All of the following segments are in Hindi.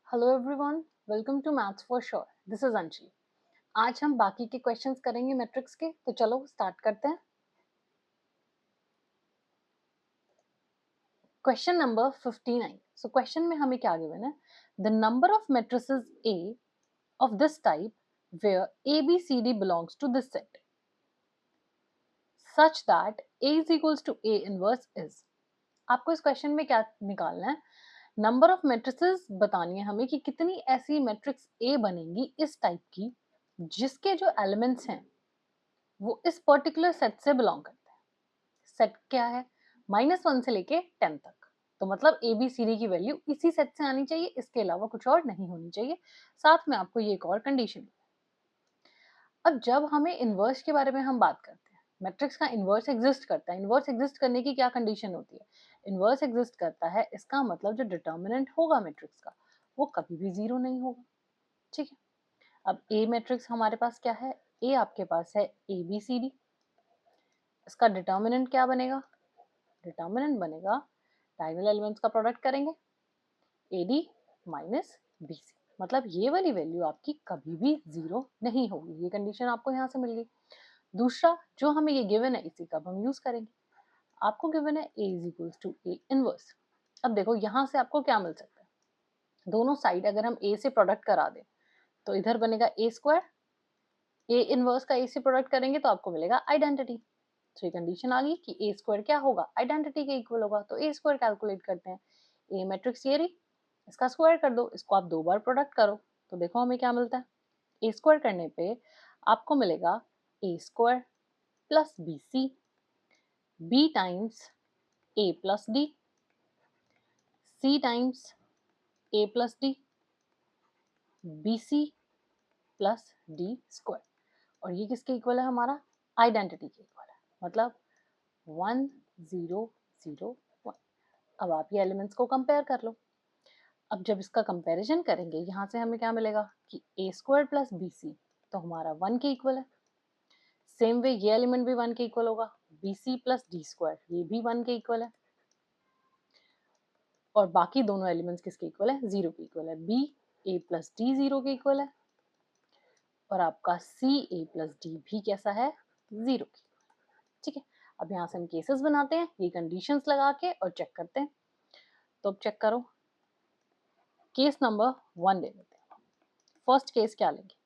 Hello everyone, welcome to maths for sure. This is Anshi. आज हम बाकी के क्वेश्चंस करेंगे मैट्रिक्स के, तो चलो स्टार्ट करते हैं। Question number 59। सो क्वेश्चन में हमें क्या गिवन है? The number of matrices A of this type where A B C D belongs to this set such that A is equals to A inverse is. आपको इस क्वेश्चन में क्या निकालना है? नंबर ऑफ मैट्रिसेस बतानी है हमें कि कितनी ऐसी मैट्रिक्स ए बनेंगी इस टाइप की जिसके जो एलिमेंट्स हैं वो इस पर्टिकुलर सेट से बिलोंग करते हैं। सेट क्या है? -1 से लेके 10 तक। तो मतलब ए बी सी डी की वैल्यू इसी सेट से आनी चाहिए, इसके अलावा कुछ और नहीं होनी चाहिए। साथ में आपको ये एक और कंडीशन। अब जब हमें इनवर्स के बारे में हम बात करते हैं, मैट्रिक्स का इनवर्स एग्जिस्ट करता है। इनवर्स एग्जिस्ट करने की क्या कंडीशन होती है? इनवर्स एग्जिस्ट करता है, इसका मतलब जो डिटर्मिनेंट होगा मैट्रिक्स का वो कभी भी जीरो नहीं होगा। ठीक है। अब ए मैट्रिक्स हमारे पास क्या है? ए आपके पास है ए बी सी डी। इसका डिटर्मिनेंट क्या बनेगा? डिटर्मिनेंट बनेगा, डायगोनल एलिमेंट्स का प्रोडक्ट करेंगे, AD माइनस BC। मतलब ये वाली वैल्यू आपकी कभी भी जीरो नहीं होगी। ये कंडीशन आपको यहाँ से मिल गई। दूसरा जो हमें ये गिवन है, इसी का हम यूज करेंगे। आपको गिवन है A is equals to A inverse. अब देखो यहाँ से आपको क्या मिल सकता है? दोनों साइड अगर हम A से प्रोडक्ट करा दें तो इधर बनेगा A स्क्वायर। A इनवर्स का A से प्रोडक्ट करेंगे तो आपको मिलेगा आइडेंटिटी। तो ये कंडीशन आ गई कि ए स्क्वायर क्या होगा? आइडेंटिटी के इक्वल होगा। तो ए स्क्वायर कैलकुलेट करते हैं। ए मैट्रिक्स ये रही, इसका स्क्वायर कर दो, इसको आप 2 बार प्रोडक्ट करो तो देखो हमें क्या मिलता है। ए स्क्वायर करने पे आपको मिलेगा A square plus B C, B times A plus D, C times A plus D, B C plus D square. और ये किसके इक्वल है? हमारा आइडेंटिटी के इक्वल है। मतलब 1 0 0 1। अब आप ये एलिमेंट्स को कंपेयर कर लो। अब जब इसका कंपैरिजन करेंगे, यहाँ से हमें क्या मिलेगा कि ए स्क्वायर प्लस बी सी तो हमारा 1 के इक्वल है। सेम वे ये एलिमेंट भी 1 के इक्वल होगा। B C plus D square ये भी 1 के इक्वल है। और बाकी दोनों एलिमेंट्स किसके इक्वल है? 0 के इक्वल है। बी ए प्लस डी 0 के इक्वल है और आपका सी ए प्लस डी भी कैसा है? 0 के। ठीक है। अब यहाँ से हम केसेस बनाते हैं, ये कंडीशंस लगा के और चेक करते हैं। तो अब चेक करो, केस नंबर 1 ले लेते हैं। फर्स्ट केस क्या लेंगे?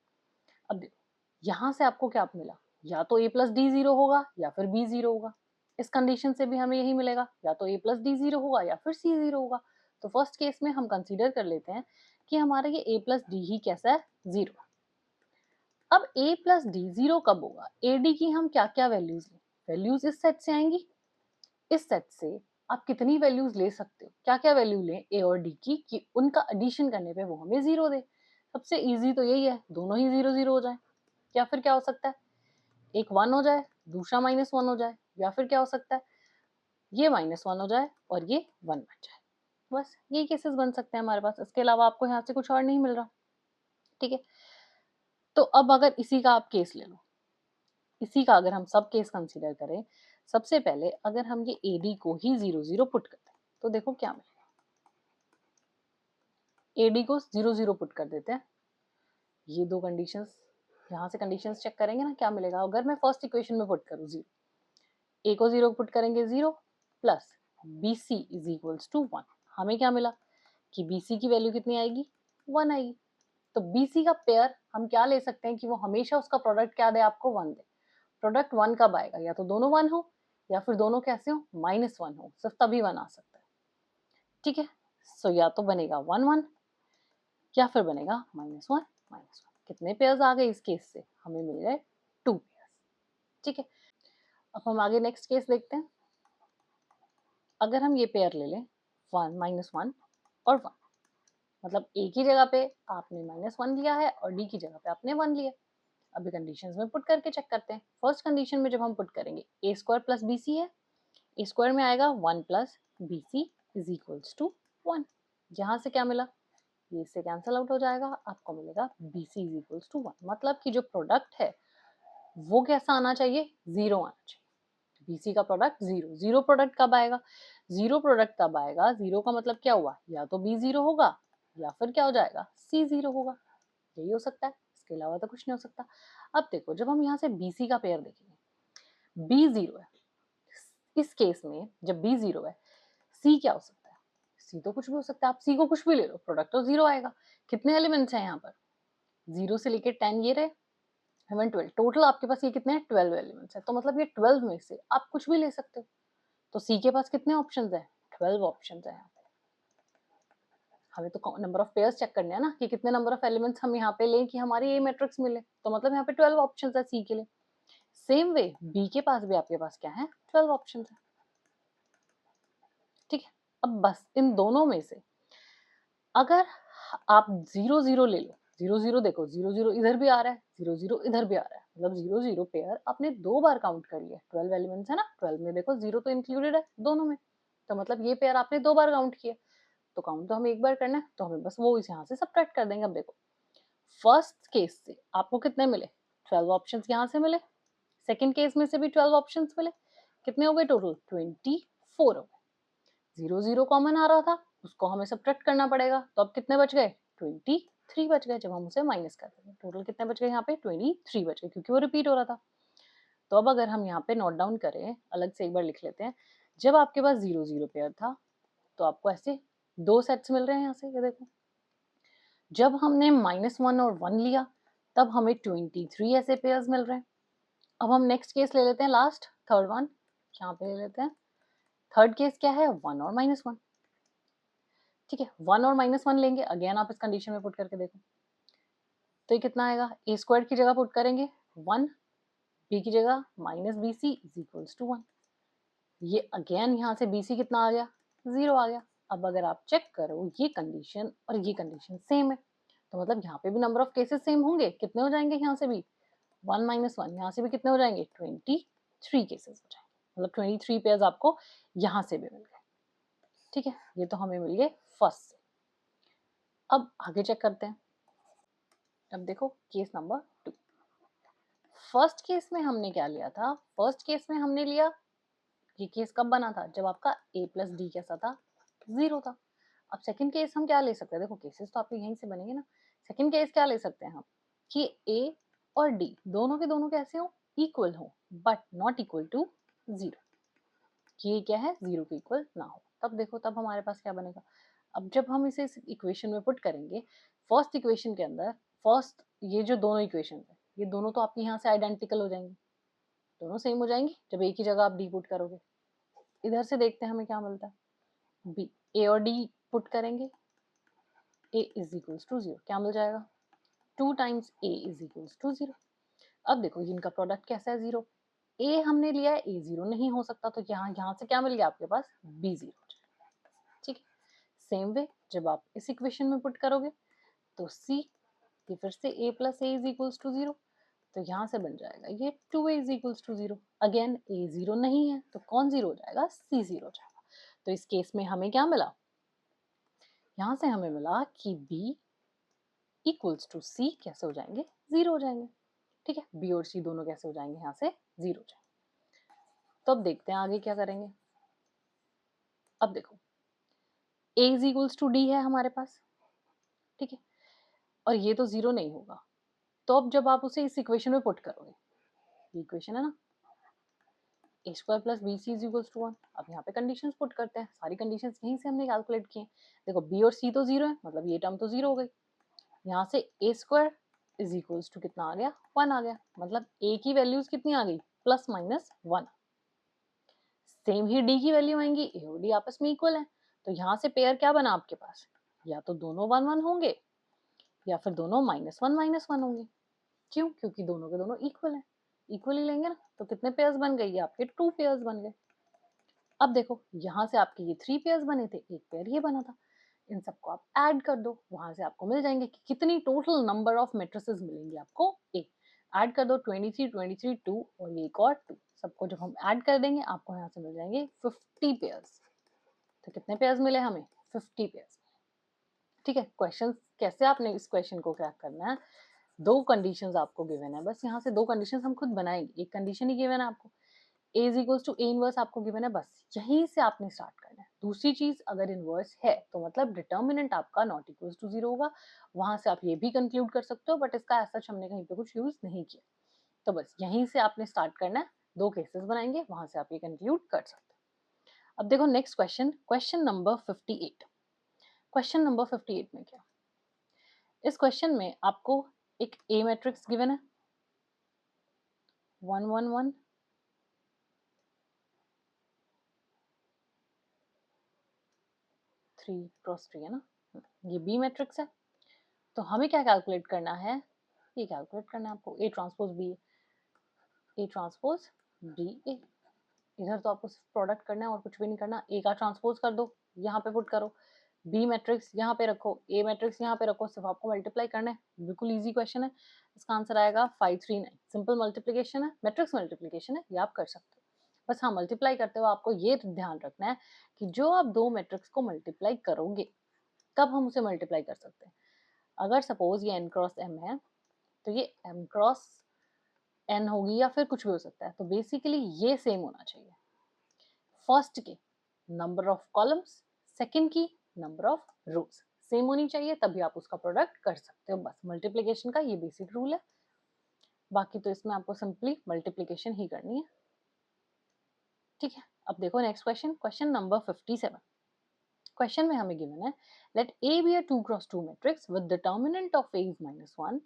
अब देखो यहाँ से आपको क्या मिला? या तो a प्लस डी जीरो होगा या फिर b जीरो होगा। इस कंडीशन से भी हमें यही मिलेगा, या तो a प्लस डी जीरो होगा या फिर c जीरो होगा। तो फर्स्ट केस में हम कंसीडर कर लेते हैं कि हमारा ये a प्लस डी ही कैसा है? जीरो। अब a प्लस डी जीरो कब होगा? ए डी की हम क्या क्या वैल्यूज लें? वैल्यूज इस सेट से आएंगी। इस सेट से आप कितनी वैल्यूज ले सकते हो? क्या क्या वैल्यू लें ए और डी की कि उनका एडिशन करने पे वो हमें जीरो दे? सबसे इजी तो यही है, दोनों ही जीरो जीरो हो जाए। या फिर क्या हो सकता है? एक 1 हो जाए, दूसरा -1 हो जाए, या फिर क्या हो सकता है? ये -1 हो जाए और ये 1 बन जाए। बस यही केसेस बन सकते हैं हमारे पास। इसके अलावा आपको यहाँ से कुछ और नहीं मिल रहा। ठीक है। तो अब अगर इसी का आप केस ले लो, इसी का अगर हम सब केस कंसीडर करें, सबसे पहले अगर हम ये AD को ही 0 0 पुट करते हैं तो देखो क्या मिलेगा। AD को 0 0 पुट कर देते हैं। ये दो कंडीशंस, यहाँ से कंडीशंस चेक करेंगे ना, क्या मिलेगा अगर मैं फर्स्ट इक्वेशन में पुट करूँ 0। ए को 0 पुट करेंगे 0 plus B C is equals to 1। हमें क्या मिला कि बी सी की वैल्यू कितनी आएगी? 1 आएगी। तो बी सी का पेयर हम क्या ले सकते हैं कि वो हमेशा उसका प्रोडक्ट क्या दे? आपको 1 दे। प्रोडक्ट 1 कब आएगा? या तो दोनों 1 हो या फिर दोनों कैसे हो? -1 हो, सिर्फ तभी 1 आ सकता है। ठीक है। सो या तो बनेगा 1 1 या फिर बनेगा -1 -1। कितने पेयर्स आ गए इस केस से? हमें मिल गए 2 पेयर्स। ठीक है। अब हम आगे नेक्स्ट केस देखते हैं। अगर हम ये पेयर ले लें 1 -1 और 1, मतलब ए की जगह पे आपने -1 लिया है और डी की जगह पे आपने 1 लिया। अभी कंडीशंस में पुट करके चेक करते हैं। फर्स्ट कंडीशन में जब हम पुट करेंगे, A square plus B C है, ए स्क्वायर में आएगा 1 plus B C is equals to 1। यहाँ से क्या मिला? ये इससे कैंसल आउट हो जाएगा, आपको मिलेगा B C is equals to 1। मतलब कि जो प्रोडक्ट है वो कैसा आना चाहिए? 0 आना चाहिए। बीसी का प्रोडक्ट 0। 0 प्रोडक्ट कब आएगा? 0 प्रोडक्ट तब आएगा, 0 का मतलब क्या हुआ? या तो बी 0 होगा या फिर क्या हो जाएगा, C 0 होगा। यही हो सकता है, इसके अलावा तो कुछ नहीं हो सकता। अब देखो, जब हम यहाँ से BC का पेयर देखेंगे, B 0 है, इस केस में जब B 0 है, C क्या हो सकता है? C तो कुछ भी हो सकता है, आप C को कुछ भी ले लो, प्रोडक्ट तो 0 आएगा। कितने एलिमेंट्स हैं यहाँ पर? 0 से लेके 10 ये रहे, 12, टोटल आपके पास ये कितने हैं? 12 एलिमेंट्स हैं। तो मतलब ये 12 में से आप कुछ भी ले सकते हो। तो C के पास कितने ऑप्शंस हैं? 12 ऑप्शंस हैं यहाँ पे। हमें तो नंबर ऑफ पेयर्स चेक करने हैं ना, कि कितने नंबर ऑफ एलिमेंट्स हम यहाँ पे लें कि हमारी ये मैट्रिक्स मिले। तो मतलब यहाँ पे 12 ऑप्शंस है C के लिए। सेम वे B के पास भी आपके पास क्या है? 12 ऑप्शंस है। ठीक है, अब बस इन दोनों में से अगर आप 0 0 ले लो, 0 0 देखो, 0 0 इधर भी आ रहा है, 0 0 इधर भी आ रहा है, मतलब 0 0 पेयर आपने 2 बार काउंट कर लिया। 12 एलिमेंट्स है ना, 12 में देखो 0 तो इंक्लूडेड है दोनों में, तो मतलब ये पेयर आपने 2 बार काउंट किया। तो काउंट तो हमें एक बार करना है, तो हमें बस वो इस यहाँ से सब्ट्रैक्ट कर देंगे। अब देखो, फर्स्ट केस से आपको कितने मिले? 12 ऑप्शंस यहाँ से मिले। सेकंड केस में से भी 12 ऑप्शंस मिले। कितने हो गए टोटल? 24 हो गए। 0 0 कॉमन आ रहा था, उसको हमें सब्ट्रैक्ट करना पड़ेगा। तो अब कितने बच गए? 23 बच गए। जब हम उसे माइनस कर देंगे, टोटल कितने बच गए यहाँ पे? 23 बच गए, क्योंकि वो रिपीट हो रहा था। तो अब अगर हम यहाँ पे नोट डाउन करें, अलग से एक बार लिख लेते हैं। जब आपके पास 0 0 पेयर था, तो आपको ऐसे 2 सेट्स मिल रहे हैं यहाँ से, ये देखो। जब हमने -1 और 1 लिया, तब हमें 23 ऐसे पेयर्स मिल रहे हैं। अब हम नेक्स्ट केस ले लेते हैं, लास्ट थर्ड वन यहाँ पे ले लेते हैं। थर्ड केस क्या है? 1 और -1। ठीक है, 1 और -1 लेंगे, अगेन आप इस कंडीशन में पुट करके देखो, तो ये कितना आएगा? ए स्क्वायर की जगह पुट करेंगे 1, बी की जगह -BC इज इक्वल्स टू 1। ये अगेन यहाँ से BC कितना आ गया? 0 आ गया। अब अगर आप चेक करो, ये कंडीशन और ये कंडीशन सेम है, तो मतलब यहाँ पे भी नंबर ऑफ केसेस सेम होंगे। कितने हो जाएंगे यहाँ से भी? 1 -1, यहाँ से भी कितने हो जाएंगे? 23 केसेस हो जाएंगे। मतलब 23 पेयर्स आपको यहाँ से भी मिल गए। ठीक है, ये तो हमें मिल गए फर्स्ट से। अब आगे चेक करते हैं। अब देखो केस नंबर 2। फर्स्ट केस में हमने क्या लिया था? फर्स्ट केस में हमने लिया, ये केस कब बना था? जब आपका a प्लस डी कैसा था? 0 था। अब सेकंड केस हम क्या ले सकते हैं? देखो केसेस तो आपके यहीं से बनेंगे ना। सेकंड केस क्या ले सकते हैं हम? कि a और d दोनों के दोनों कैसे हो? इक्वल हो, बट नॉट इक्वल टू 0। ये क्या है? 0 के इक्वल ना हो। तब देखो, तब हमारे पास क्या बनेगा? अब जब हम इसे इस इक्वेशन में पुट करेंगे, फर्स्ट इक्वेशन के अंदर, फर्स्ट ये जो दोनों इक्वेशन है, ये दोनों तो आपके यहाँ से आइडेंटिकल हो जाएंगी, दोनों सेम हो जाएंगी जब एक ही जगह आप डी पुट करोगे। इधर से देखते हैं हमें क्या मिलता है। बी, ए और डी पुट करेंगे, ए इज इक्वल्स टू 0, क्या मिल जाएगा? 2 times A is equals to 0। अब देखो इनका प्रोडक्ट कैसा है? 0। ए हमने लिया है, ए 0 नहीं हो सकता, तो यहाँ से क्या मिल गया आपके पास? बी 0। ठीक है, सेम वे जब आप इस इक्वेशन में पुट करोगे, तो सी, ये फिर से a plus A is equals to 0, तो यहाँ से बन जाएगा ये 2a is equals to 0। Again a 0 नहीं है, तो कौन 0 हो जाएगा? c 0 हो जाएगा। तो इस केस में हमें क्या मिला? यहाँ से हमें मिला कि b इक्वल्स टू c कैसे हो जाएंगे? 0 हो जाएंगे। ठीक है, b और c दोनों कैसे हो जाएंगे? यहाँ से 0 हो जाएंगे। तो अब देखते हैं आगे क्या करेंगे। अब देखो a is equals to d है हमारे पास, ठीक है, और ये तो 0 नहीं होगा। तो अब जब आप उसे इस इक्वेशन में पुट करोगे, ये इक्वेशन है ना, A square plus B C is equals to 1। अब यहाँ पे कंडीशंस पुट करते हैं, सारी कंडीशंस यहीं से हमने कैलकुलेट की हैं। देखो बी और सी तो 0 है, मतलब ये टर्म तो 0 हो गई। यहाँ से ए स्क्वायर इज इक्वल्स टू कितना आ गया? 1 आ गया। मतलब ए की वैल्यूज कितनी आ गई? Plus minus 1। सेम ही डी की वैल्यू आएंगी, ए और डी आपस में इक्वल है, तो यहाँ से पेयर क्या बना आपके पास? या तो दोनों 1 1 होंगे, या फिर दोनों -1 होंगे। क्यों? क्योंकि दोनों के दोनों इक्वल है, इक्वल ही लेंगे ना। तो कितने पेयर्स बन गए? ये आपके 2 पेयर्स बन गए। अब देखो यहाँ से आपके ये 3 पेयर्स बने थे, एक पेयर ये बना था। इन सबको आप ऐड कर दो, वहां से आपको मिल जाएंगे कि कितनी टोटल नंबर ऑफ मैट्रिसेस मिलेंगी आपको। ए ऐड कर दो, 23 23 2 और ये एक और 2, सबको जब हम ऐड कर देंगे आपको यहाँ से मिल जाएंगे 50 पेयर्स। तो कितने पेयर्स मिले हमें? 50 पेयर्स। ठीक है, क्वेश्चन कैसे आपने इस क्वेश्चन को क्रैक करना है, 2 कंडीशंस आपको गिवन है, बस यहाँ से 2 कंडीशंस हम खुद बनाएंगे। एक कंडीशन ही गिवन है आपको, a is equals to A inverse आपको गिवन है, बस यहीं से आपने स्टार्ट करना है। दूसरी चीज अगर इनवर्स है तो मतलब डिटर्मिनेंट आपका नॉट इक्वल टू 0 होगा। वहां से आप ये भी कंक्लूड कर सकते हो, बट इसका ऐसा हमने कहीं पे कुछ यूज नहीं किया। तो बस यहीं से आपने स्टार्ट करना है, 2 केसेस बनाएंगे, वहां से आप ये कंक्लूड कर सकते हो। अब देखो next question, question number 58। Question number 58 में क्या, इस क्वेश्चन में आपको एक ए मैट्रिक्स गिवन है 1 1 1, 3 क्रॉस 3 है ना, ये बी मैट्रिक्स है। तो हमें क्या कैलकुलेट करना है, ये कैलकुलेट करना है आपको A transpose B, A transpose B A. इधर तो आपको सिर्फ प्रोडक्ट करना है और कुछ भी नहीं करना, ए का ट्रांसपोज कर दो, यहाँ पे पुट करो, बी मैट्रिक्स यहाँ पे रखो, ए मैट्रिक्स यहाँ पे रखो, सिर्फ आपको मल्टीप्लाई करना है। बिल्कुल इजी क्वेश्चन है। इसका आंसर आएगा 539। सिंपल मल्टीप्लीकेशन है, मैट्रिक्स मल्टीप्लीकेशन है, ये आप कर सकते हो। बस हाँ, मल्टीप्लाई करते हुए आपको ये ध्यान रखना है कि जो आप दो मैट्रिक्स को मल्टीप्लाई करोगे, कब हम उसे मल्टीप्लाई कर सकते हैं। अगर सपोज ये n क्रॉस m है, तो ये m क्रॉस n होगी या फिर कुछ भी हो सकता है। तो बेसिकली ये सेम होना चाहिए, फर्स्ट के नंबर ऑफ कॉलम्स, सेकंड की नंबर ऑफ रोज सेम होनी चाहिए, तभी आप उसका प्रोडक्ट कर सकते हो। बस मल्टीप्लिकेशन का ये बेसिक रूल है। बाकी तो इसमें आपको सिंपली मल्टीप्लिकेशन ही करनी है, ठीक है। अब देखो next question, question number 57। Question में हमें गिवन है, let A be a 2 cross 2 matrix with determinant of A is -1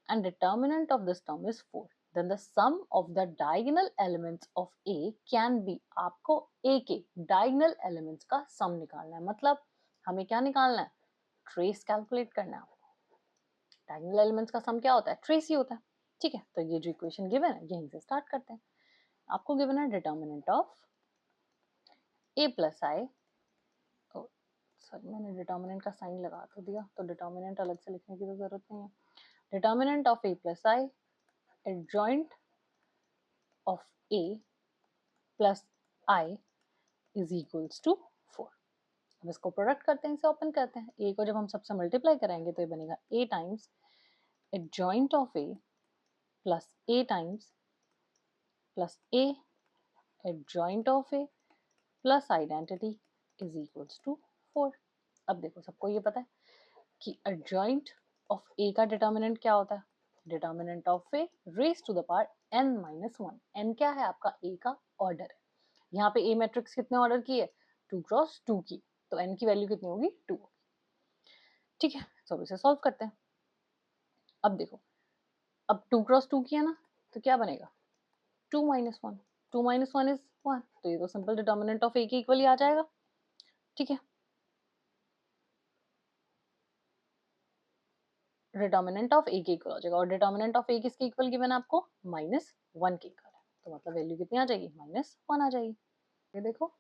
and determinant of this term is 4, then the sum of the diagonal elements of A can be, आपको A के diagonal elements का sum निकालना है। मतलब हमें क्या निकालना है, ट्रेस कैलकुलेट करना है आपको। diagonal elements का sum क्या होता है, ट्रेस ही होता है, ठीक है। तो ये जो इक्वेशन गिवन है यहीं से स्टार्ट करते हैं। आपको गिवन है determinant of A plus I, sorry मैंने डिटर्मिनेंट का साइन लगा तो दिया, तो डिटर्मिनेंट अलग से लिखने की तो जरूरत नहीं है। Determinant of A plus I adjoint of A plus I is equals to 4। अब इसको प्रोडक्ट करते हैं, इसे ओपन करते हैं। A को जब हम सबसे मल्टीप्लाई कराएंगे तो ये बनेगा A times adjoint of A plus A times plus A adjoint of A plus identity is equals to 4। अब देखो सबको ये पता है कि adjoint of A का डिटर्मिनेंट क्या होता है, determinant of A raise to the power n minus 1। n क्या है आपका A का ऑर्डर है। यहाँ पे A मैट्रिक्स कितने ऑर्डर की है, 2 क्रॉस 2 की, तो n की वैल्यू कितनी होगी, 2। ठीक है, तो इसे सॉल्व करते हैं। अब देखो, अब 2 क्रॉस 2 की है ना, तो क्या बनेगा 2 माइनस 1, 2 माइनस 1 इज 1, तो ये तो सिंपल डिटर्मिनेंट ऑफ A के इक्वल ही आ जाएगा, ठीक है। डिटर्मिनेंट ऑफ A के इक्वल हो जाएगा, और डिटर्मिनेंट ऑफ A किसके इक्वल गिवन है आपको, -1 के इक्वल है, तो मतलब वैल्यू कितनी आ जाएगी, -1 आ जाएगी। ये देखो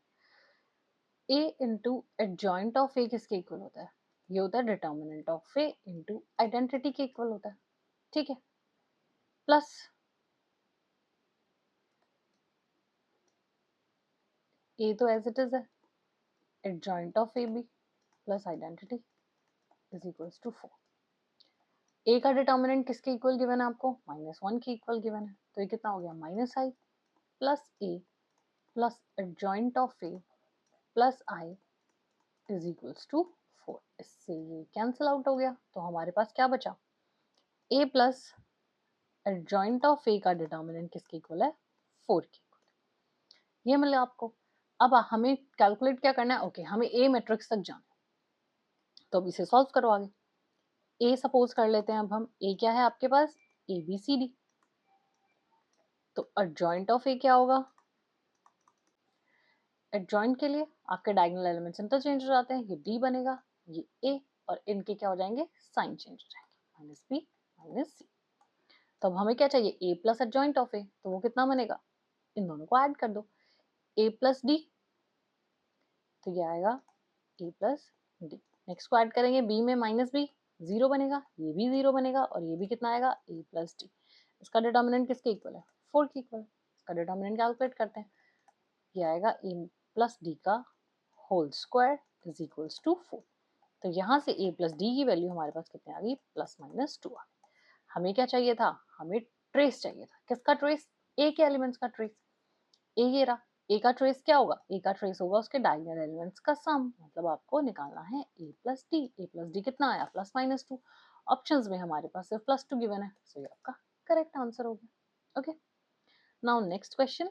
A into adjoint of A किसके इक्वल होता है, ये होता है determinant of A into identity के इक्वल होता है, ठीक है। प्लस A तो एज इट इज है, adjoint of AB plus identity is equals to 4। A का डिटर्मिनेंट किसके इक्वल गिवन है आपको, -1 के इक्वल गिवन है, तो ये कितना हो गया, -i plus A plus adjoint of A plus I is equals to 4। इससे ये कैंसिल आउट हो गया, तो हमारे पास क्या बचा, A plus adjoint of A का डिटर्मिनेंट किसके इक्वल है, 4 के इक्वल। ये मिला आपको। अब हमें कैलकुलेट क्या करना है, ओके हमें A मैट्रिक्स तक जाना है, तो अब इसे सॉल्व करो आगे। A सपोज कर लेते हैं, अब हम A क्या है आपके पास, ABCD, तो एडजॉइंट ऑफ A क्या होगा, एडजॉइंट के लिए आपके डायगोनल एलिमेंट्स इंटरचेंज हो जाते हैं, ये D बनेगा, ये A, और इनके क्या हो जाएंगे, साइन चेंज हो जाएंगे, -B -C। तो अब हमें क्या चाहिए, A plus adjoint of A, तो वो कितना बनेगा, इन दोनों को ऐड कर दो, A प्लस D, तो ये आएगा A प्लस D। नेक्स्ट को ऐड करेंगे B में -B, 0 बनेगा, ये भी 0 बनेगा, और ये भी कितना आएगा, A प्लस D। इसका डिटर्मिनेंट किसके इक्वल है, 4 के इक्वल। इसका डिटर्मिनेंट कैलकुलेट करते हैं, ये आएगा A प्लस D का whole square is equals to 4। तो यहाँ से A प्लस D की वैल्यू हमारे पास कितने आ गई, +-2 आ गई। हमें क्या चाहिए था, हमें ट्रेस चाहिए था, किसका ट्रेस, A के एलिमेंट्स का ट्रेस। A ये रहा, ए का ट्रेस क्या होगा? ए का ट्रेस होगा उसके डायगोनल एलिमेंट्स का सम, मतलब आपको निकालना है ए प्लस डी। ए प्लस डी कितना आया? Plus minus two. ऑप्शंस में हमारे पास सिर्फ प्लस टू गिवन है, सो ये आपका करेक्ट आंसर हो गया। Okay, now next question,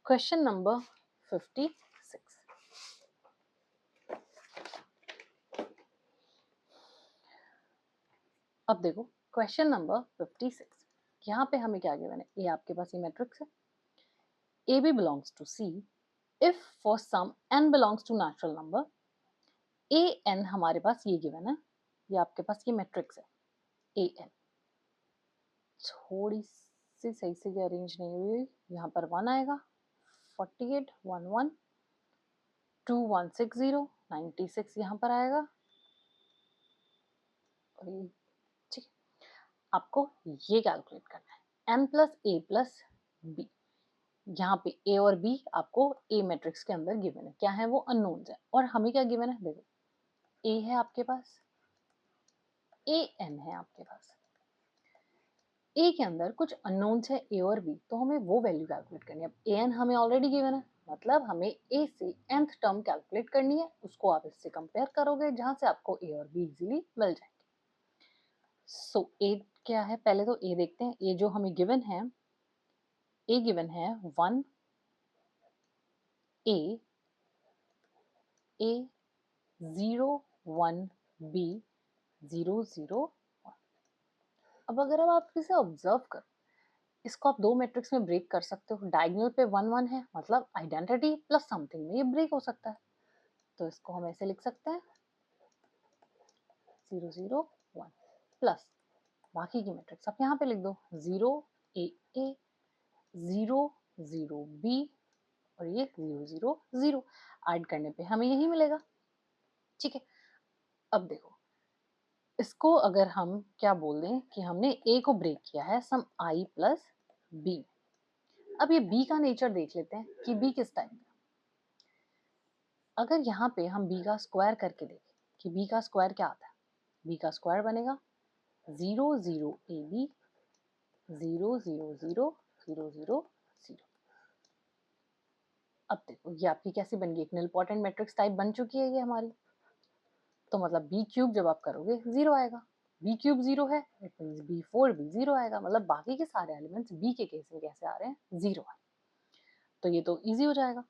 question number 56। अब देखो क्वेश्चन नंबर 56, यहाँ पे हमें क्या गिवन है? ए आपके पास ये मैट्रिक्स है, A B belongs to C if for some n belongs to natural number, A N हमारे पास ये गिवन है, ये आपके पास ये मैट्रिक्स है ए एन। थोड़ी सी सही से अरेंज नहीं हुई, यहाँ पर 1 आएगा, 48 11 2160 96 यहाँ पर आएगा, और ये ठीक है। आपको ये कैलकुलेट करना है n प्लस ए प्लस बी। यहाँ पे ए और बी आपको ए मैट्रिक्स के अंदर गिवन है, क्या है वो? अननोन्स है। और हमें क्या गिवन है? देखो ए है आपके पास, ए एन है आपके पास, ए के अंदर कुछ अननोन्स है ए और बी, तो हमें वो वैल्यू कैलकुलेट करनी है। अब ए एन हमें ऑलरेडी गिवन है, मतलब हमें ए से nth टर्म कैलकुलेट करनी है, उसको आप इससे कंपेयर करोगे जहां से आपको ए और बी इजीली मिल जाएंगे। सो ए क्या है? पहले तो ए देखते हैं। ए जो हमें गिवन है, ए गिवन है 1 ए ए 0 1 बी 0 0 1। अब अगर आप इसे ऑब्जर्व करो, इसको आप दो मैट्रिक्स में ब्रेक कर सकते हो। डायगोनल पे 1 1 है, मतलब आइडेंटिटी प्लस समथिंग में ये ब्रेक हो सकता है, तो इसको हम ऐसे लिख सकते हैं 0 0 1 प्लस बाकी की मैट्रिक्स आप यहाँ पे लिख दो 0 ए ए 0 0 बी और ये 0 0 0। ऐड करने पे हमें यही मिलेगा। ठीक है, अब देखो इसको अगर हम क्या बोल दें कि हमने ए को ब्रेक किया है सम आई प्लस बी। अब ये बी का नेचर देख लेते हैं कि बी किस टाइप का। अगर यहाँ पे हम बी का स्क्वायर करके देखें कि बी का स्क्वायर क्या आता है, बी का स्क्वायर बनेगा 0 0 ए बी 0 0 0 0 0 0। अब देखो ये आपकी कैसी बन गई? एक निलपोटेंट मैट्रिक्स टाइप बन चुकी है ये हमारी। तो मतलब बी क्यूब जब आप करोगे 0 आएगा, बी क्यूब 0 है, इट मीन्स बी 4 भी 0 आएगा, मतलब बाकी के सारे एलिमेंट्स बी के केस में कैसे आ रहे हैं? 0 है। तो ये तो इजी हो जाएगा।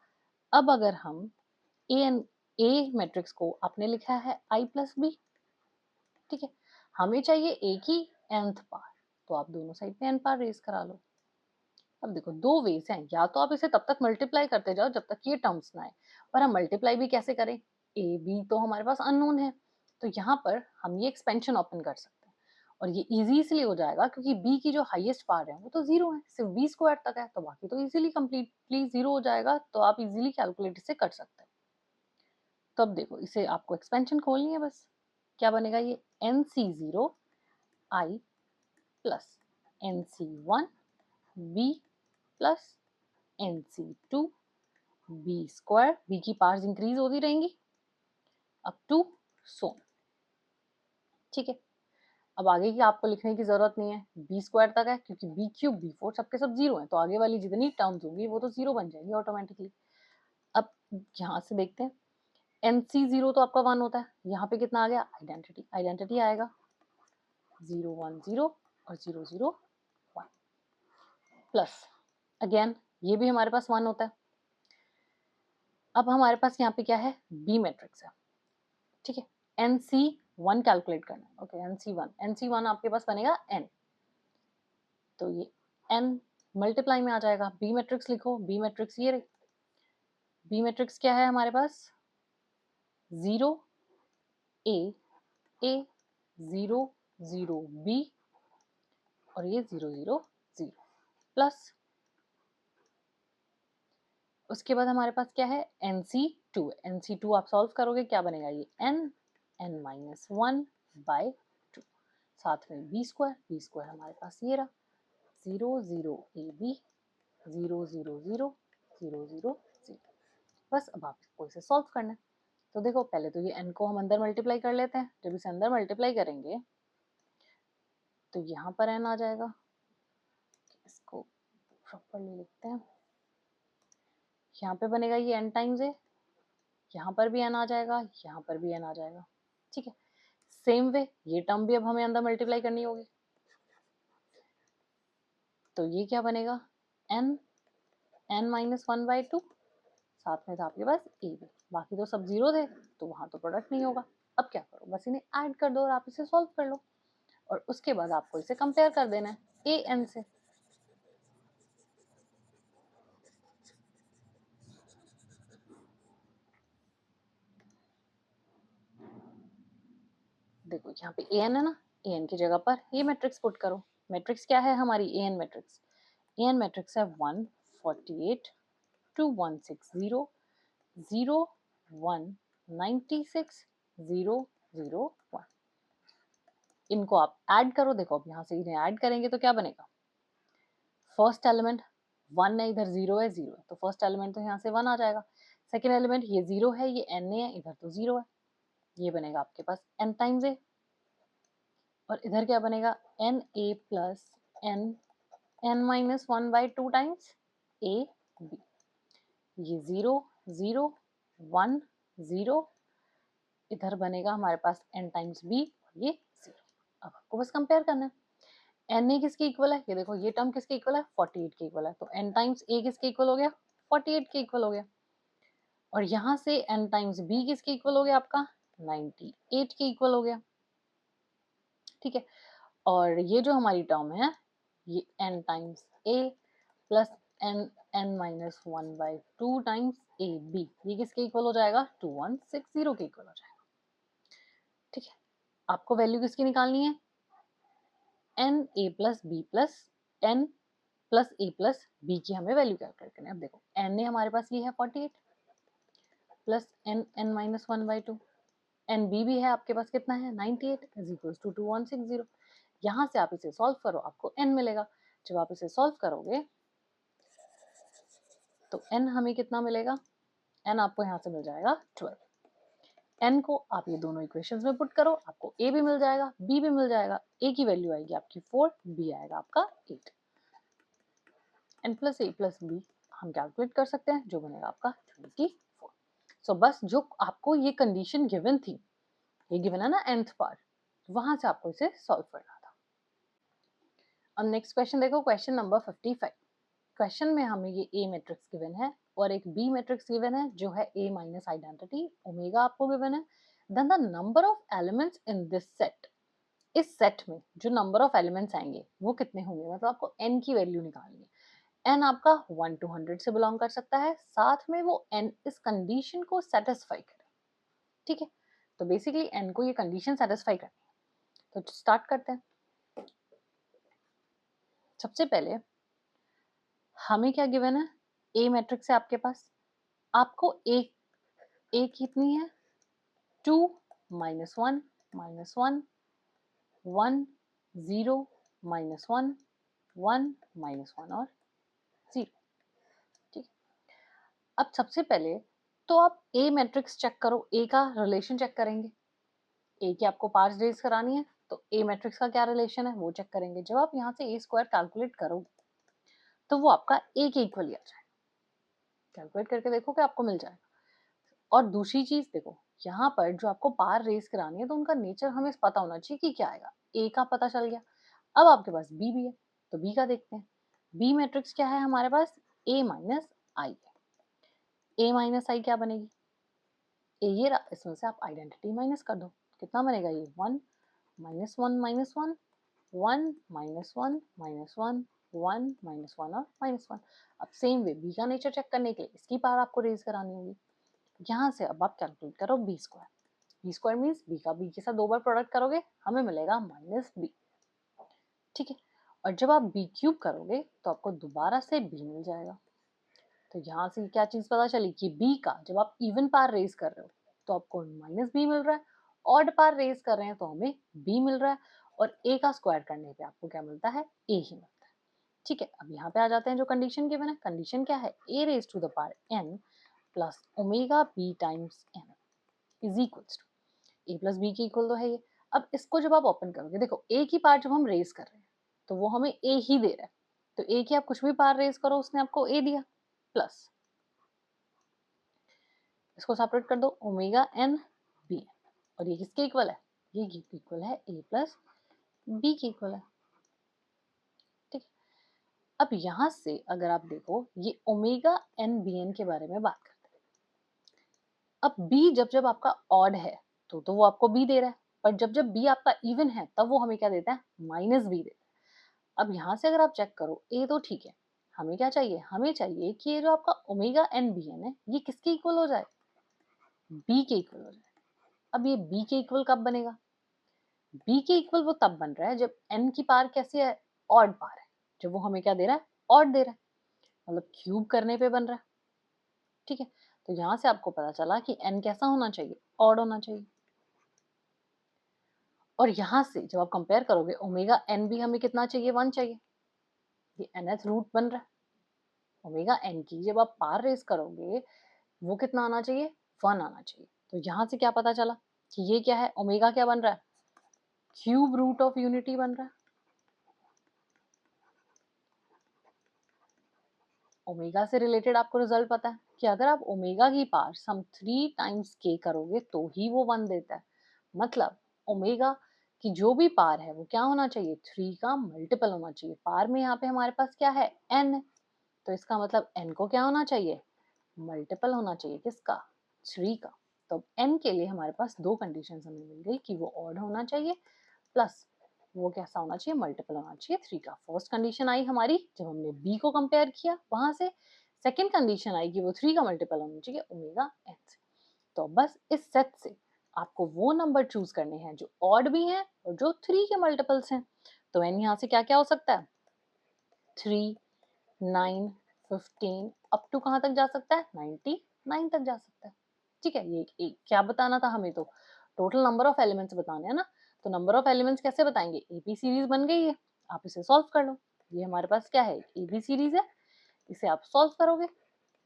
अब अगर हम ए मैट्रिक्स को आपने लिखा है आई प्लस बी, ठीक है, हमें चाहिए ए की nth पार, तो आप दोनों साइड पे n पार रेज करा लो। अब देखो दो वेज हैं, या तो आप इसे तब तक मल्टीप्लाई करते जाओ जब तक ये टर्म्स ना आए, पर हम मल्टीप्लाई भी कैसे करें? ए बी तो हमारे पास अननोन है, तो यहाँ पर हम ये एक्सपेंशन ओपन कर सकते हैं, और ये इजी इसलिए हो जाएगा क्योंकि बी की जो हाईएस्ट पार है वो तो 0 है, सिर्फ बी स्क्वायर तक है, तो बाकी तो इजीली कंप्लीटली 0 हो जाएगा, तो आप इजीली कैलकुलेट इसे कर सकते हैं। तो अब देखो इसे आपको एक्सपेंशन खोलनी है बस, क्या बनेगा? ये N C 0 I plus N C 1 B plus N C 2 B square, B की पार्स इंक्रीज होती रहेंगी अप टू सो। ठीक है, अब आगे की आपको लिखने की जरूरत नहीं है, बी स्क्वायर तक है क्योंकि बी क्यूब बी फोर सबके सब 0 है, तो आगे वाली जितनी टर्म्स होंगी वो तो 0 बन जाएंगी ऑटोमेटिकली। अब यहाँ से देखते हैं, एन सी 0 तो आपका 1 होता है, यहाँ पे कितना आ गया? आइडेंटिटी, आइडेंटिटी आएगा 0 1 0 और 0 0 1 प्लस अगेन ये भी हमारे पास 1 होता है। अब हमारे पास यहाँ पे क्या है? बी मैट्रिक्स है, ठीक है, एन सी 1 कैलकुलेट करना है। ओके, एन सी वन आपके पास बनेगा n, तो ये n मल्टीप्लाई में आ जाएगा। बी मैट्रिक्स लिखो, बी मैट्रिक्स ये रही, बी मैट्रिक्स क्या है हमारे पास? 0 ए ए 0 0 बी और ये 0 0 0 प्लस उसके बाद हमारे पास क्या है? NC2, NC2 आप सॉल्व करोगे क्या बनेगा? ये n माइनस 1 बाय 2, साथ में बी स्क्वायर हमारे पास ये रहा 0 0 ए बी 0 0 0 0 0 0। बस अब आपको इसे सॉल्व करना है। तो देखो पहले तो ये n को हम अंदर मल्टीप्लाई कर लेते हैं, जब इसे अंदर मल्टीप्लाई करेंगे तो यहाँ पर n आ जाएगा, इसको प्रॉपरली लिखते हैं, यहाँ पे बनेगा ये n टाइम्स a, यहाँ पर भी n आ जाएगा, यहाँ पर भी n आ जाएगा, ठीक है। सेम वे ये टर्म भी अब हमें अंदर मल्टीप्लाई करनी होगी, तो ये क्या बनेगा n माइनस 1/2, साथ में था आपके पास a भी, बाकी तो सब जीरो थे तो वहां तो प्रोडक्ट नहीं होगा। अब क्या करो, बस इन्हें ऐड कर दो और आप इसे सॉल्व कर लो, और उसके बाद आपको इसे कंपेयर कर देना है a n से। देखो यहाँ पे an है ना, an की जगह पर ये मैट्रिक्स पुट करो। मैट्रिक्स क्या है हमारी an मैट्रिक्स? an मैट्रिक्स है 1 48 2 1 6 0 0 1 96 0 0 1। इनको आप ऐड करो, देखो अब यहाँ से इन्हें ऐड करेंगे तो क्या बनेगा, फर्स्ट एलिमेंट 1 है, इधर 0 है, 0 है, तो फर्स्ट एलिमेंट तो यहाँ से 1 आ जाएगा। सेकेंड एलिमेंट ये 0 है, ये n है, इधर तो 0 है, ये बनेगा आपके पास n टाइम्स a, और इधर क्या बनेगा n a plus n minus 1/2 times a b। ये 0 0 1 0, इधर बनेगा हमारे पास n टाइम्स b, और ये 0। अब आपको बस कंपेयर करना है n a किसके इक्वल है, ये देखो ये टर्म किसके इक्वल है 48 के इक्वल है, तो n टाइम्स a किसके इक्वल हो गया 48 के इक्वल हो गया, और यहाँ से n टाइम्स b किसके इक्वल हो गया आपका 98 के इक्वल हो गया, ठीक है। और ये जो हमारी टर्म है ये n times a plus n minus 1/2 times a b, ये किसके इक्वल हो जाएगा 2160 के इक्वल हो जाएगा, ठीक है। आपको वैल्यू किसकी निकालनी है n a plus b plus n plus a plus b की हमें वैल्यू कैलकुलेट करनी है। अब देखो n a हमारे पास ये है 48 plus n minus 1/2, N B भी है आपके पास कितना है 98 इज इक्वल्स टू 2160। यहाँ से आप इसे सॉल्व करो, आपको n मिलेगा। जब आप इसे सॉल्व करोगे तो n हमें कितना मिलेगा, n आपको यहाँ से मिल जाएगा 12। n को आप ये दोनों इक्वेशंस में पुट करो, आपको a भी मिल जाएगा b भी मिल जाएगा। a की वैल्यू आएगी आपकी 4, b आएगा आपका 8। n plus a plus b हम कैलकुलेट कर सकते हैं, जो बनेगा आपका 24। सो बस जो आपको ये कंडीशन गिवन थी, ये गिवन है ना nth पार्ट, वहां से आपको इसे सॉल्व करना था। अब नेक्स्ट क्वेश्चन देखो, क्वेश्चन नंबर 55। क्वेश्चन में हमें ये A मैट्रिक्स गिवन है और एक B मैट्रिक्स गिवन है जो है A माइनस आइडेंटिटी ओमेगा आपको गिवन है। Then the number of elements in this set, इस सेट में जो नंबर ऑफ एलिमेंट्स आएंगे वो कितने होंगे, मतलब आपको n की वैल्यू निकालनी है। n आपका 1 to 100 से बिलोंग कर सकता है, साथ में वो n इस कंडीशन को सेटिस्फाई करे, ठीक है। तो बेसिकली n को ये कंडीशन सेटिस्फाई करनी है, तो स्टार्ट करते हैं। सबसे पहले हमें क्या गिवन है, ए मैट्रिक्स है आपके पास, आपको ए कितनी है 2 माइनस 1 माइनस 1 1 0 माइनस 1 1 माइनस 1 और 0, ठीक। अब सबसे पहले तो आप ए मैट्रिक्स चेक करो, ए का रिलेशन चेक करेंगे। ए की आपको पार्ट्स रेज करानी है तो ए मैट्रिक्स का क्या रिलेशन है वो चेक करेंगे। जब आप यहाँ से ए स्क्वायर कैलकुलेट करोगे तो वो आपका ए के इक्वल ही आ जाएगा, कैलकुलेट करके देखो कि आपको मिल जाएगा। और दूसरी चीज देखो, यहाँ पर जो आपको पार रेस करानी है तो उनका नेचर हमें पता होना चाहिए कि क्या आएगा। ए का पता चल गया, अब आपके पास बी भी है तो बी का देखते हैं। बी मैट्रिक्स क्या है हमारे पास, ए माइनस आई है। ए माइनस आई क्या बनेगी, ए ये रहा, इसमें से आप आइडेंटिटी माइनस कर दो, कितना बनेगा ये 1 minus 1 minus 1 1 minus 1 minus 1 1 minus 1 और माइनस 1। अब सेम वे बी का नेचर चेक करने के लिए इसकी पावर आपको रेज करानी होगी। यहाँ से अब आप कैलकुलेट करो B square. B square means B का बी के साथ 2 बार प्रोडक्ट करोगे हमें मिलेगा माइनस बी, ठीक है। और जब आप बी क्यूब करोगे तो आपको दोबारा से बी मिल जाएगा। तो यहाँ से क्या चीज पता चली कि बी का जब आप इवन पार रेज कर रहे हो तो आपको माइनस बी मिल रहा है, ऑड पार रेज कर रहे हैं तो हमें बी मिल रहा है, और ए का स्क्वायर करने पे आपको क्या मिलता है, ए ही मिलता है, ठीक है। अब यहाँ पे आ जाते हैं जो कंडीशन गिवन है। कंडीशन क्या है, A raise to the power n plus omega B times n is equals to A plus B की इक्वल तो है ये। अब इसको जब आप ओपन करोगे, देखो ए की पार्ट जब हम रेज कर रहे हैं तो वो हमें ए ही दे रहा है, तो ए की आप कुछ भी पार रेज करो, उसने आपको ए दिया, प्लस इसको सेपरेट कर दो, ओमेगा एन बी एन, और ये किसके इक्वल है, ये इक्वल है ए प्लस बी के इक्वल है। ठीक है, अब यहां से अगर आप देखो ये ओमेगा एन बी एन के बारे में बात करते हैं। अब बी जब जब आपका ऑड है तो वो आपको बी दे रहा है, पर जब जब बी आपका इवन है तब वो हमें क्या देता है, माइनस बी देता है। अब यहाँ से अगर आप चेक करो ए तो ठीक है, हमें क्या चाहिए, हमें चाहिए कि ये जो आपका ओमेगा एन बी एन है ये किसके इक्वल हो जाए, बी के इक्वल हो जाए। अब ये बी के इक्वल कब बनेगा, बी के इक्वल वो तब बन रहा है जब एन की पावर कैसी है, ऑड पावर है, जब वो हमें क्या दे रहा है, ऑड दे रहा है, मतलब क्यूब करने पे बन रहा है। ठीक है, तो यहां से आपको पता चला कि एन कैसा होना चाहिए, ऑड होना चाहिए। और यहां से जब आप कंपेयर करोगे ओमेगा एन भी हमें कितना चाहिए, 1 चाहिए, ये nth रूट बन रहा है। ओमेगा एन की जब आप पावर रेज करोगे वो कितना आना चाहिए, 1 आना चाहिए। तो यहां से क्या पता चला कि ये क्या है, ओमेगा क्या बन रहा है, क्यूब रूट ऑफ यूनिटी बन रहा है। ओमेगा से रिलेटेड आपको रिजल्ट पता है कि अगर आप ओमेगा की पावर सम 3 टाइम्स के करोगे तो ही वो 1 देता है। मतलब ओमेगा की जो भी पावर है वो क्या होना चाहिए, 3 का मल्टीपल होना चाहिए। पावर में यहाँ पे हमारे पास क्या है, n, तो इसका मतलब n को क्या होना चाहिए, मल्टीपल होना चाहिए किसका, 3 का। तो n के लिए हमारे पास दो कंडीशंस हमें मिल गई कि वो ऑड होना चाहिए प्लस वो कैसा होना चाहिए, मल्टीपल होना चाहिए 3 का। फर्स्ट कंडीशन आई हमारी जब हमने b को कंपेयर किया वहां से, सेकंड कंडीशन आई कि वो 3 का मल्टीपल होना चाहिए ओमेगा n से। तो बस इस सेट से आपको वो नंबर चूज करने हैं जो ऑड भी हैं और जो 3 के मल्टीपल्स हैं। तो n यहाँ से क्या क्या हो सकता है, 3, 9, 15 अप टू कहां तक जा सकता है, 99 तक जा सकता है। ठीक है, ये क्या बताना था हमें, तो टोटल नंबर ऑफ एलिमेंट्स बताने हैं ना। तो नंबर ऑफ एलिमेंट्स कैसे बताएंगे, एबी सीरीज बन गई है, आप इसे सॉल्व कर लो। ये हमारे पास क्या है, एबी सीरीज है, इसे आप सॉल्व करोगे,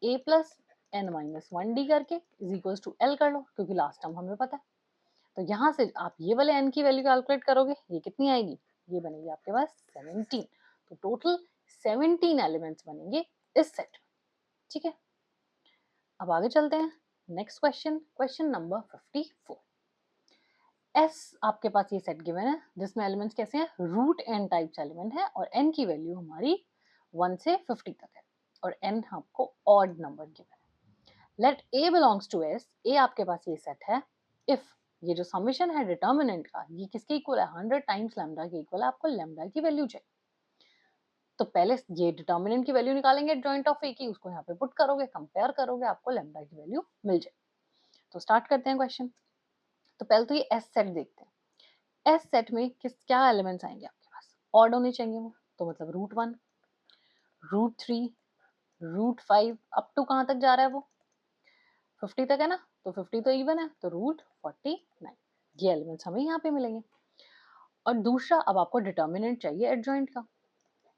ए प्लस एन माइनस 1 डी करके इज इक्वल टू एल कर लो, क्योंकि लास्ट टर्म हमें पता है। तो यहाँ से आप ये वाले एन की वैल्यू कैलकुलेट करोगे, ये कितनी आएगी, ये बनेगी आपके पास 17। तो टोटल 17 एलिमेंट्स बनेंगे इस सेट में। ठीक है, अब आगे चलते हैं, next question, question number 54। S आपके पास ये सेट गिवन है जिसमें एलिमेंट्स कैसे हैं, रूट एन टाइप्स एलिमेंट है और एन की वैल्यू हमारी 1 से 50 तक है और एन आपको ऑड नंबर गिवन है। Let A belongs to S, A आपके पास ये सेट है इफ ये जो समेशन है डिटर्मिनेंट का ये किसके इक्वल है, 100 टाइम्स लैम्डा के इक्वल है। आपको लैम्डा की वैल्यू चाहिए, तो पहले ये डिटर्मिनेंट की वैल्यू निकालेंगे जॉइंट ऑफ ए की, उसको यहाँ पे पुट करोगे, कंपेयर करोगे, आपको लैम्डा की वैल्यू मिल जाए। तो स्टार्ट करते हैं क्वेश्चन। तो पहले तो ये एस सेट देखते हैं, एस सेट में किस क्या एलिमेंट्स आएंगे आपके पास, ऑड होने चाहिए वो, तो मतलब root 1, root 3, root 5 up to कहां तक जा रहा है वो, 50 तक है ना, तो 50 तो इवन है, तो रूट 49, ये एलिमेंट्स हमें यहाँ पे मिलेंगे। और दूसरा अब आपको डिटर्मिनेंट चाहिए एडजॉइंट का।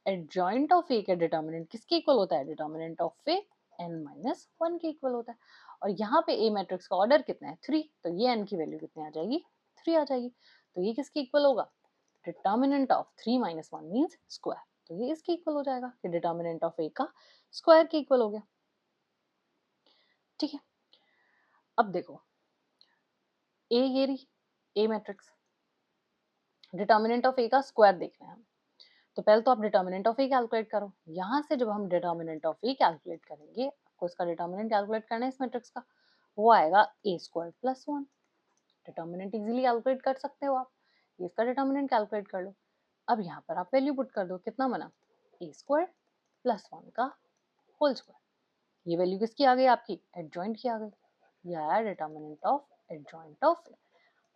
एडजॉइंट ऑफ ए का डिटर्मिनेंट किसके इक्वल होता है, determinant of A n minus 1 के इक्वल होता है। और यहाँ पे ए मैट्रिक्स का ऑर्डर कितना है, 3, तो ये n की वैल्यू कितनी आ जाएगी, 3 आ जाएगी। तो ये किसके इक्वल होगा, determinant of 3 minus 1 means square, तो ये इसके इक्वल हो जाएगा कि डिटर्मिनेंट ऑफ ए का स्क्वायर के इक्वल हो गया। ठीक है, अब देखो ए ये रही ए मैट्रिक्स, डिटर्मिनेंट ऑफ ए का स्क्वायर देख रहे हैं हम, तो पहले तो आप डिटर्मिनेंट ऑफ ए कैलकुलेट करो। यहाँ से जब हम डिटर्मिनेंट ऑफ ए कैलकुलेट करेंगे, आपको इसका डिटर्मिनेंट कैलकुलेट करना है इस मैट्रिक्स का, वो आएगा A square plus 1। Determinant easily calculate कर सकते हो आप, इसका डिटर्मिनेंट कैलकुलेट कर लो। अब यहाँ पर आप वैल्यू पुट कर दो, कितना बना, ए स्क्वायर प्लस 1 का होल स्क्वायर। ये वैल्यू किसकी आ गई, आपकी एडजॉइंट की आ गई, ये आया डिटर्मिनेंट ऑफ एडजॉइंट ऑफ।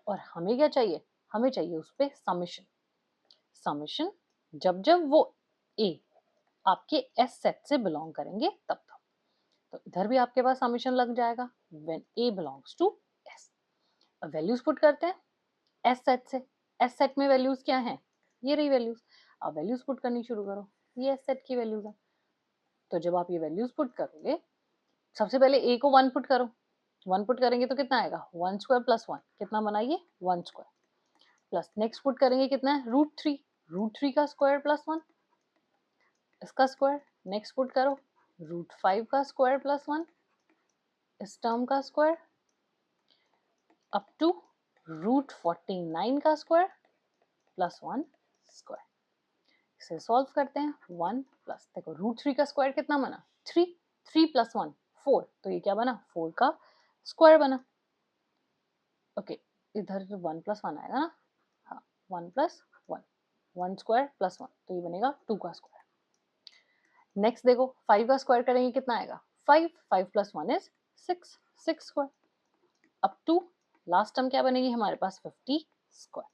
और हमें क्या चाहिए, हमें चाहिए उस पर समेशन। समेशन जब जब वो ए आपके एस सेट से बिलोंग करेंगे तब तक, तो इधर भी आपके पास समेशन लग जाएगा when A belongs to S. अब वैल्यूज पुट करते हैं एस सेट से, एस सेट में वैल्यूज क्या हैं, ये रही वैल्यूज। अब वैल्यूज पुट करनी शुरू करो, ये एस सेट की वैल्यूज है। तो जब आप ये वैल्यूज पुट करोगे, सबसे पहले ए को 1 पुट करो, 1 पुट करेंगे तो कितना आएगा, 1 स्क्वायर प्लस 1, कितना बनाइए 1 स्क्वायर, प्लस नेक्स्ट पुट करेंगे कितना है, रूट 3, रूट 3 का स्क्वायर प्लस 1, इसका स्क्वायर, नेक्स्ट पुट करो √5 का स्क्वायर प्लस 1, इस टर्म का स्क्वायर अप टू √49 का स्क्वायर प्लस 1 स्क्वायर। इसे सॉल्व करते हैं। 1 प्लस, देखो √3 का स्क्वायर कितना बना 3, 3 प्लस 1 4, तो ये क्या बना 4 का स्क्वायर बना। ओके, इधर 1 प्लस 1 आएगा ना, हाँ 1 प्लस 1, 1 स्क्वायर प्लस 1, तो ये बनेगा 2 का स्क्वायर। नेक्स्ट देखो 5 का स्क्वायर करेंगे कितना आएगा 5, 5 plus 1 is 6, 6 square up to last term क्या बनेगी हमारे पास 50 स्क्वायर।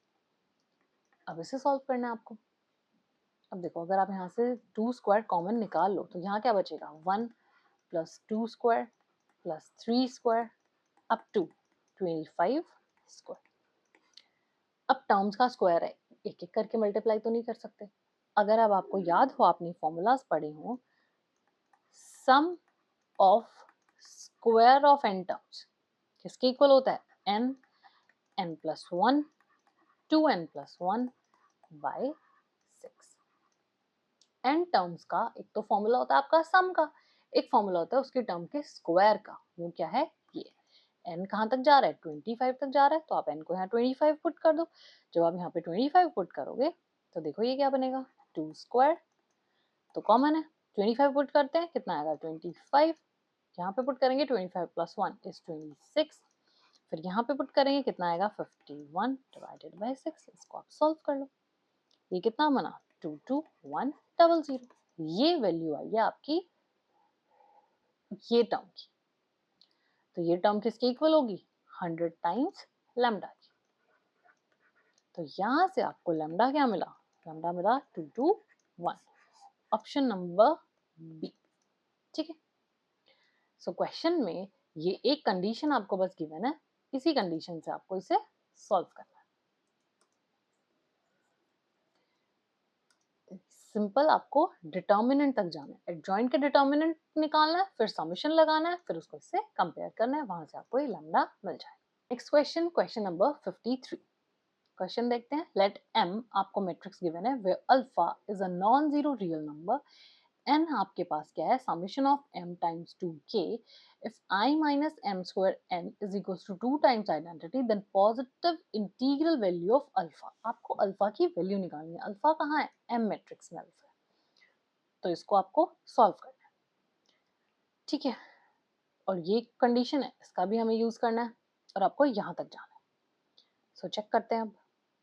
अब इसे सॉल्व करना है आपको। अब देखो अगर आप यहाँ से 2 स्क्वायर कॉमन निकाल लो तो यहाँ क्या बचेगा 1 plus 2 square plus 3 square up to 25 square. अब टर्म्स का स्क्वायर है, एक एक करके मल्टीप्लाई तो नहीं कर सकते। अगर अब आपको याद हो, आपने फॉर्मूलाज पढ़े हो, sum of square of n terms किसके इक्वल होता है n, n plus 1, 2n plus 1 by 6। n terms का एक तो फॉर्मूला होता है आपका सम का, एक फॉर्मूला होता है उसके टर्म के स्क्वायर का। वो क्या है ये, n कहाँ तक जा रहा है 25 तक जा रहा है, तो आप n को यहाँ 25 पुट कर दो। जब आप यहाँ पे 25 पुट करोगे तो देखो ये क्या बनेगा 2 स्क्वायर, तो कॉमन है 25 पुट करते हैं कितना आएगा 25, यहाँ पे पुट करेंगे 25 प्लस 1 इज 26, फिर यहाँ पे पुट करेंगे कितना आएगा 51 डिवाइडेड बाय 6। इसको आप सॉल्व कर लो, ये कितना बना 22100। ये वैल्यू आई है आपकी ये टर्म की, तो ये टर्म किसके इक्वल होगी 100 टाइम्स लैम्डा की। तो यहां से आपको लैम्डा क्या मिला, लैम्डा मिला 221, ऑप्शन नंबर बी। ठीक है, सो क्वेश्चन में ये एक कंडीशन आपको बस गिवन है, इसी कंडीशन से आपको इसे सॉल्व करना है। सिंपल, आपको डिटर्मिनेंट तक जाना है, एडजॉइंट के डिटर्मिनेंट निकालना है, फिर समेशन लगाना है, फिर उसको इससे कंपेयर करना है, वहां से आपको ये लैम्डा मिल जाए। Next question, question number 53। Question देखते हैं। लेट m आपको मैट्रिक्स गिवन है where alpha is a non zero real number, n आपके पास क्या है summation of m times 2k, if I minus m square n is equals to 2 times identity then positive integral value of alpha। आपको अल्फा की वैल्यू निकालनी है। अल्फा कहाँ है m मैट्रिक्स में अल्फा, तो इसको आपको सॉल्व करना है। ठीक है, और ये कंडीशन है, इसका भी हमें यूज करना है और आपको यहाँ तक जाना है। सो चेक करते हैं। अब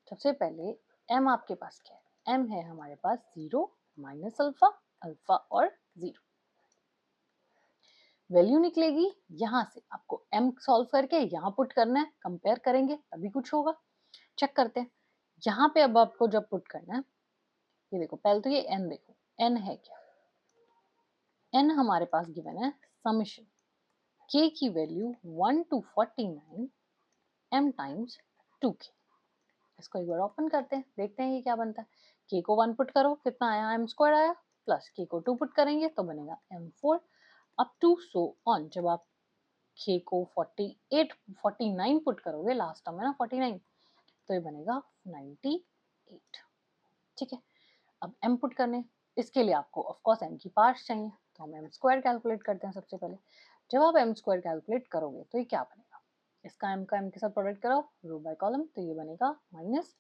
सबसे पहले m आपके पास क्या है, m है हमारे पास 0 माइनस अल्फा, अल्फा और 0। वैल्यू निकलेगी यहाँ से, आपको m सॉल्व करके यहाँ पुट करना है, कंपेयर करेंगे तभी कुछ होगा। चेक करते हैं यहाँ पे। अब आपको जब पुट करना है, ये देखो पहले तो ये n देखो, n है क्या, n हमारे पास गिवन है समेशन k की value 1 to 49 m times 2k। इसको एक बार ओपन करते हैं, देखते हैं ये क्या बनता है। k को 1 पुट करो कितना आया m स्क्वायर आया, प्लस k को 2 पुट करेंगे तो बनेगा m4 up to so on. जब आप k को 48 49 पुट करोगे, लास्ट टर्म है ना 49, तो ये बनेगा 98। ठीक है, अब m पुट करने, इसके लिए आपको ऑफ कोर्स m की पार्ट्स चाहिए, तो हम m स्क्वायर कैलकुलेट करते हैं सबसे पहले। जब आप m स्क्वायर कैलकुलेट करोगे तो ये क्या बनेगा, इसका m का m के साथ प्रोडक्ट करो रो बाय कॉलम, तो ये बनेगा minus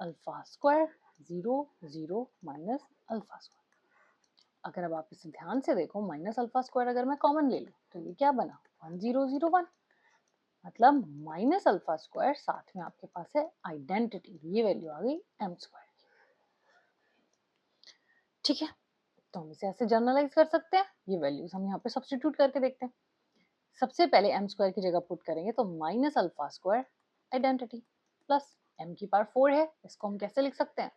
alpha square 0 0 minus alpha square. अगर अब आप इसे ध्यान से देखो, माइनस अल्फा स्क्वायर अगर मैं कॉमन ले लूं तो ये क्या बना 1001, मतलब माइनस अल्फा स्क्वायर, साथ में आपके पास है आइडेंटिटी, ये वैल्यू आ गई m स्क्वायर की। ठीक है, तो हम इसे ऐसे जर्नलाइज कर सकते हैं। ये वैल्यूज हम यहाँ पे सब्स्टिट्यूट करके देखते हैं। सबसे पहले m स्क्वायर की जगह पुट करेंगे तो minus alpha square identity plus m की पावर 4 है, इसको हम कैसे लिख सकते हैं,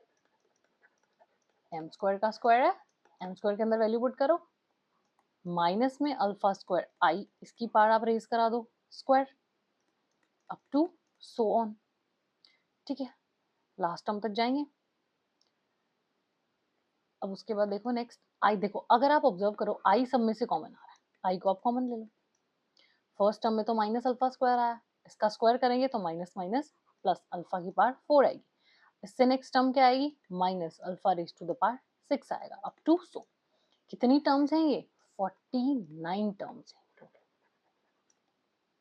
m स्क्वायर का स्क्वायर है, m स्क्वायर के अंदर वैल्यू पुट करो, माइनस में अल्फा स्क्वायर i, इसकी पावर आप रेज करा दो square up to so on. ठीक है, लास्ट टर्म तक जाएंगे। अब उसके बाद देखो नेक्स्ट i, देखो अगर आप ऑब्जर्व करो i सब में से कॉमन आ रहा है, i को आप कॉमन ले लो। फर्स्ट टर्म में तो माइनस अल्फा स्क्वायर आया, इसका स्क्वायर करेंगे तो माइनस माइनस प्लस अल्फा की पावर 4 आएगी। इससे नेक्स्ट टर्म क्या आएगी, minus alpha raise to the power 6 आएगा अप टू सो। कितनी टर्म्स हैं ये? 49 टर्म्स हैं टोटल।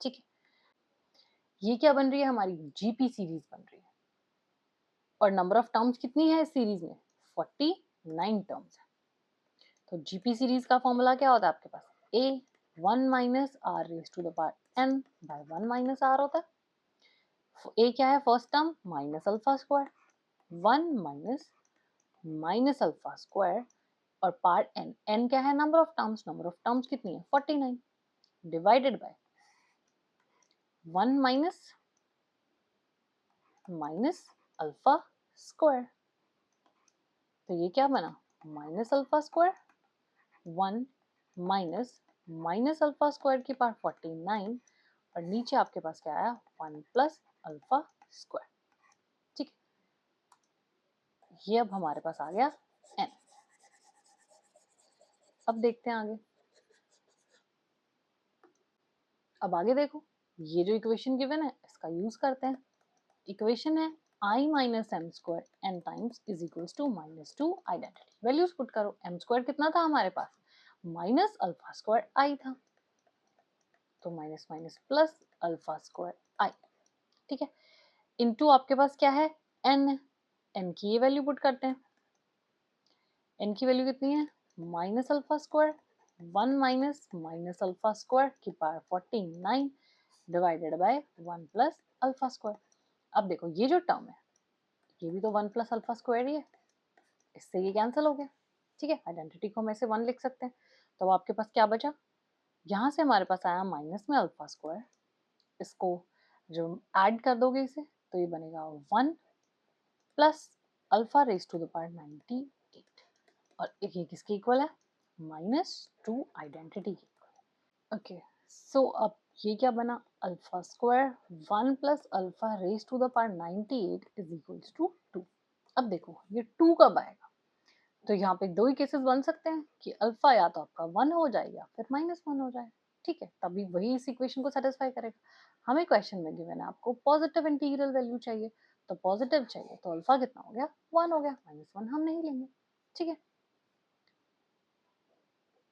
ठीक है, ये क्या बन रही है? हमारी जीपी सीरीज बन रही है। और नंबर ऑफ टर्म्स कितनी है इस सीरीज में? 49 टर्म्स है। तो जीपी सीरीज का फॉर्मूला क्या होता है आपके पास? a 1 minus r raise to the power n by 1 minus r होता है। a क्या है? First term minus alpha square, 1 minus alpha square, और पार्ट n क्या है? Number of terms. Number of terms कितनी है? 49 divided by 1 minus alpha square. तो ये क्या बना? Minus alpha square, 1 minus alpha square की पावर 49, और नीचे आपके पास क्या आया? 1 प्लस अल्फा स्क्वायर। ठीक है, ये अब हमारे पास आ गया n। अब देखते हैं आगे। अब आगे देखो, ये जो इक्वेशन गिवन है इसका यूज करते हैं। इक्वेशन है i minus M square N times is equals to -2 identity. Values put करो। एम स्क्वायर कितना था हमारे पास? माइनस अल्फा स्क्वायर आई था, तो minus minus plus alpha square I. ठीक है, इनटू आपके पास क्या है? n। n की ये वैल्यू पुट करते हैं। n की वैल्यू कितनी है? Minus alpha square, 1 minus alpha square की power 49 divided by 1 plus alpha square. अब देखो ये जो टर्म है ये भी तो 1 प्लस अल्फा स्क्वायर ही है, इससे ये कैंसिल हो गया। ठीक है, आइडेंटिटी को हम ऐसे 1 लिख सकते हैं। तो आपके पास क्या बचा? यहाँ से हमारे पास आया माइनस में अल्फा स्क्वायर, इसको जो ऐड कर दोगे इसे तो ये बनेगा 1 plus alpha raise to the power 98, और ये किसके इक्वल है? -2 आइडेंटिटी के इक्वल। ओके, सो अब ये क्या बना? Alpha square 1 plus alpha raise to the power 98 is equals to 2। अब देखो ये 2 कब आएगा? तो यहाँ पे दो ही केसेस बन सकते हैं कि अल्फा या तो आपका 1 हो जाए या फिर -1 हो जाए। ठीक है, तभी वही इस इक्वेशन को सेटिस्फाई करेगा। हमें क्वेश्चन में गिवन है आपको पॉजिटिव इंटीग्रल वैल्यू चाहिए, तो पॉजिटिव चाहिए तो अल्फा कितना हो गया? 1 हो गया, -1 हम नहीं लेंगे। ठीक है,